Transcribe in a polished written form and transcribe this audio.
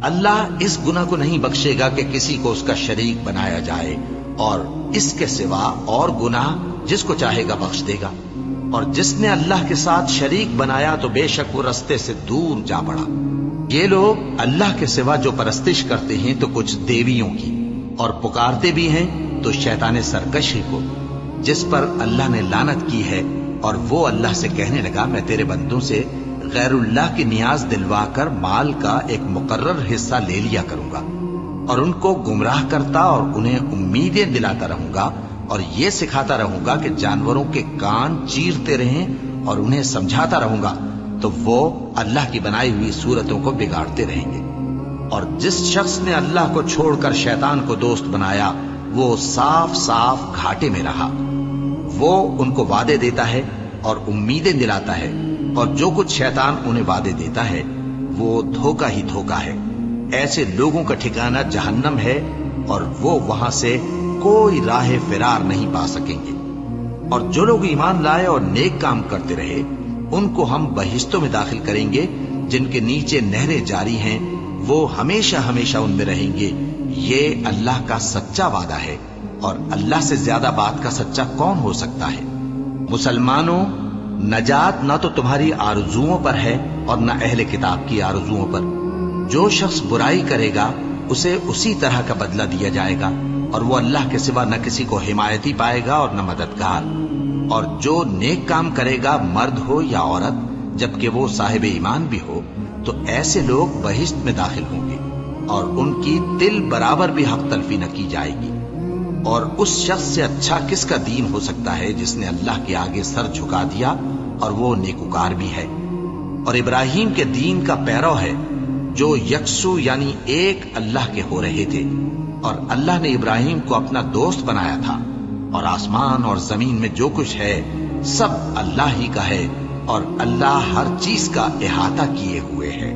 اللہ اس गुनाह को नहीं बख्शेगा कि किसी को उसका शरीक बनाया जाए, और इसके सिवा और गुनाह जिसको चाहेगा बख्श देगा। और जिसने अल्लाह के साथ शरीक बनाया तो बेशक वो रास्ते से दूर जा पड़ा। ये लोग अल्लाह के सिवा जो परस्तिश करते हैं तो कुछ देवियों की, और पुकारते भी हैं तो शैतान सरकशी को, जिस पर अल्लाह ने लानत की है। और वो अल्लाह से कहने लगा, मैं तेरे बंदों से गैरुल्लाह की नियाज दिलवाकर माल का एक मुकर्रर हिस्सा ले लिया करूंगा, और उनको गुमराह करता और उन्हें उम्मीदें दिलाता रहूंगा, और ये सिखाता रहूंगा कि जानवरों के कान चीरते रहें, और उन्हें समझाता रहूंगा, तो वो अल्लाह की बनाई हुई सूरतों को बिगाड़ते रहेंगे। और जिस शख्स ने अल्लाह को छोड़कर शैतान को दोस्त बनाया, वो साफ साफ घाटे में रहा। वो उनको वादे देता है और उम्मीदें दिलाता है, और जो कुछ शैतान उन्हें वादे देता है वो धोखा ही धोखा है। ऐसे लोगों का ठिकाना जहन्नम है, और वो वहां से कोई राह फिरार नहीं पा सकेंगे। और जो लोग ईमान लाए और नेक काम करते रहे, उनको हम बहिश्तों में दाखिल करेंगे, जिनके नीचे नहरें जारी हैं, वो हमेशा हमेशा उनमें रहेंगे। ये अल्लाह का सच्चा वादा है, और अल्लाह से ज्यादा बात का सच्चा कौन हो सकता है। मुसलमानों, नजात न तो तुम्हारी आरजुओं पर है और न अहले किताब की आरजुओं पर। जो शख्स बुराई करेगा उसे उसी तरह का बदला दिया जाएगा, और वो अल्लाह के सिवा न किसी को हिमायती पाएगा और न मददगार। और जो नेक काम करेगा, मर्द हो या औरत, जबकि वो साहिब ईमान भी हो, तो ऐसे लोग बहिश्त में दाखिल होंगे, और उनकी तिल बराबर भी हक तलफी न की जाएगी। और उस शख्स से अच्छा किसका दीन हो सकता है जिसने अल्लाह के आगे सर झुका दिया और वो नेकुकार भी है। और इब्राहिम के दीन का पैरव है, जो यकसू यानी एक अल्लाह के हो रहे थे। और अल्लाह ने इब्राहिम को अपना दोस्त बनाया था। और आसमान और जमीन में जो कुछ है सब अल्लाह ही का है, और अल्लाह हर चीज का इहाता किए हुए है।